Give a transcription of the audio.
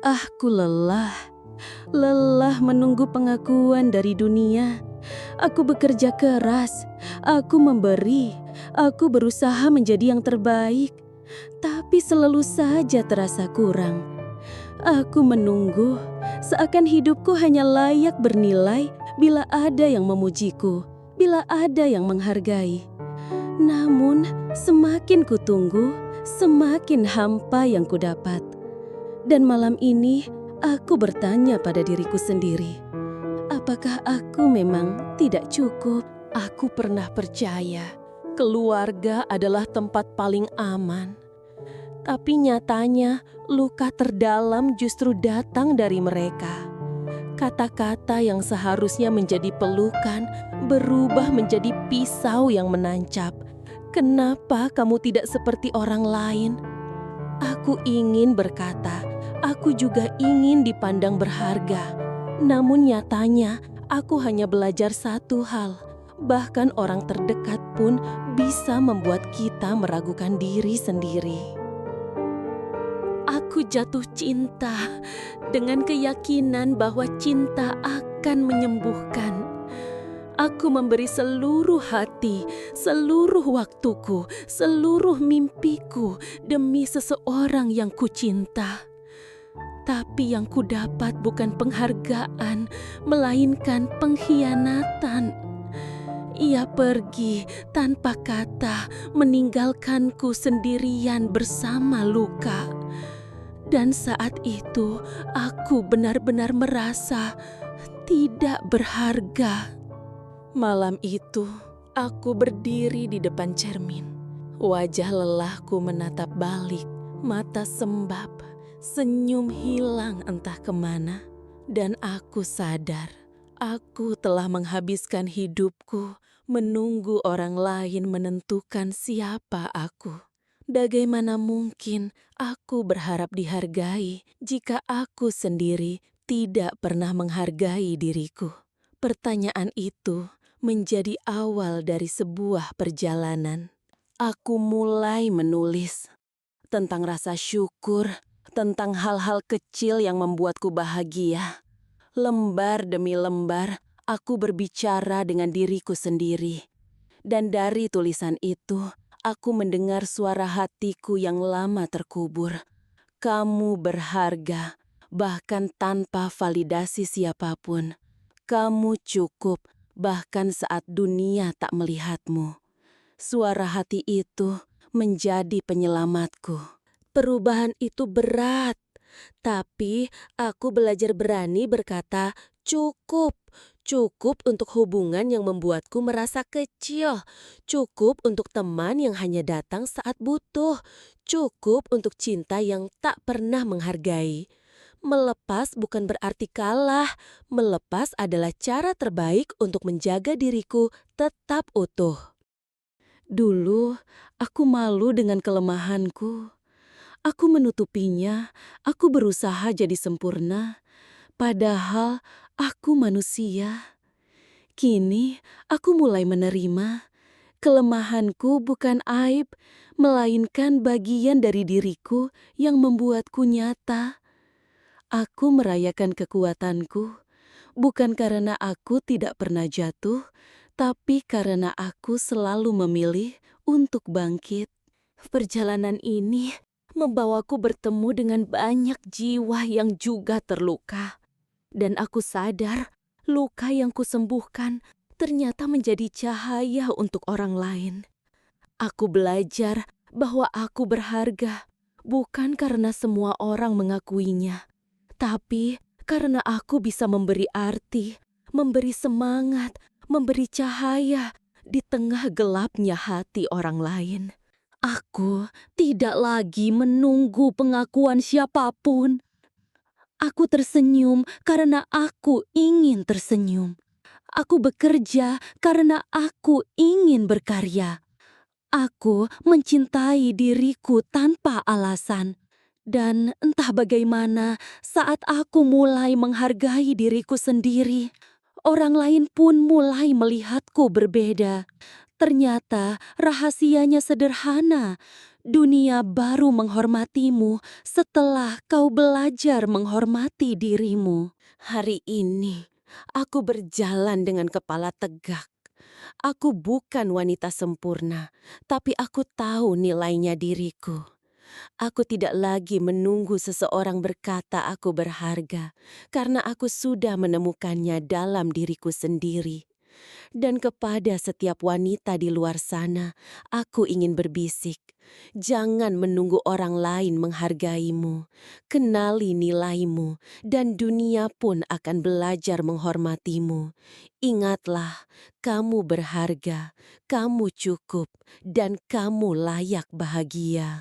Aku lelah, lelah menunggu pengakuan dari dunia. Aku bekerja keras, aku memberi, aku berusaha menjadi yang terbaik, tapi selalu saja terasa kurang. Aku menunggu, seakan hidupku hanya layak bernilai bila ada yang memujiku, bila ada yang menghargai. Namun, semakin kutunggu, semakin hampa yang kudapat. Dan malam ini, aku bertanya pada diriku sendiri, apakah aku memang tidak cukup? Aku pernah percaya keluarga adalah tempat paling aman. Tapi nyatanya, luka terdalam justru datang dari mereka. Kata-kata yang seharusnya menjadi pelukan berubah menjadi pisau yang menancap. Kenapa kamu tidak seperti orang lain? Aku ingin berkata, aku juga ingin dipandang berharga. Namun nyatanya, aku hanya belajar satu hal. Bahkan orang terdekat pun bisa membuat kita meragukan diri sendiri. Aku jatuh cinta dengan keyakinan bahwa cinta akan menyembuhkan. Aku memberi seluruh hati, seluruh waktuku, seluruh mimpiku demi seseorang yang kucinta. Tapi yang kudapat bukan penghargaan, melainkan pengkhianatan. Ia pergi tanpa kata, meninggalkanku sendirian bersama luka. Dan saat itu, aku benar-benar merasa tidak berharga. Malam itu, aku berdiri di depan cermin. Wajah lelahku menatap balik, mata sembab, senyum hilang entah kemana. Dan aku sadar, aku telah menghabiskan hidupku menunggu orang lain menentukan siapa aku. Bagaimana mungkin aku berharap dihargai jika aku sendiri tidak pernah menghargai diriku? Pertanyaan itu menjadi awal dari sebuah perjalanan. Aku mulai menulis tentang rasa syukur, tentang hal-hal kecil yang membuatku bahagia. Lembar demi lembar, aku berbicara dengan diriku sendiri. Dan dari tulisan itu, aku mendengar suara hatiku yang lama terkubur. Kamu berharga, bahkan tanpa validasi siapapun. Kamu cukup, bahkan saat dunia tak melihatmu. Suara hati itu menjadi penyelamatku. Perubahan itu berat, tapi aku belajar berani berkata, cukup. Cukup untuk hubungan yang membuatku merasa kecil. Cukup untuk teman yang hanya datang saat butuh. Cukup untuk cinta yang tak pernah menghargai. Melepas bukan berarti kalah. Melepas adalah cara terbaik untuk menjaga diriku tetap utuh. Dulu, aku malu dengan kelemahanku. Aku menutupinya, aku berusaha jadi sempurna. Padahal aku manusia. Kini aku mulai menerima. Kelemahanku bukan aib, melainkan bagian dari diriku yang membuatku nyata. Aku merayakan kekuatanku, bukan karena aku tidak pernah jatuh, tapi karena aku selalu memilih untuk bangkit. Perjalanan ini membawaku bertemu dengan banyak jiwa yang juga terluka. Dan aku sadar, luka yang kusembuhkan ternyata menjadi cahaya untuk orang lain. Aku belajar bahwa aku berharga, bukan karena semua orang mengakuinya, tapi karena aku bisa memberi arti, memberi semangat, memberi cahaya di tengah gelapnya hati orang lain. Aku tidak lagi menunggu pengakuan siapapun. Aku tersenyum karena aku ingin tersenyum. Aku bekerja karena aku ingin berkarya. Aku mencintai diriku tanpa alasan. Dan entah bagaimana, saat aku mulai menghargai diriku sendiri, orang lain pun mulai melihatku berbeda. Ternyata rahasianya sederhana. Dunia baru menghormatimu setelah kau belajar menghormati dirimu. Hari ini, aku berjalan dengan kepala tegak. Aku bukan wanita sempurna, tapi aku tahu nilainya diriku. Aku tidak lagi menunggu seseorang berkata aku berharga, karena aku sudah menemukannya dalam diriku sendiri. Dan kepada setiap wanita di luar sana, aku ingin berbisik, jangan menunggu orang lain menghargaimu. Kenali nilaimu, dan dunia pun akan belajar menghormatimu. Ingatlah, kamu berharga, kamu cukup, dan kamu layak bahagia.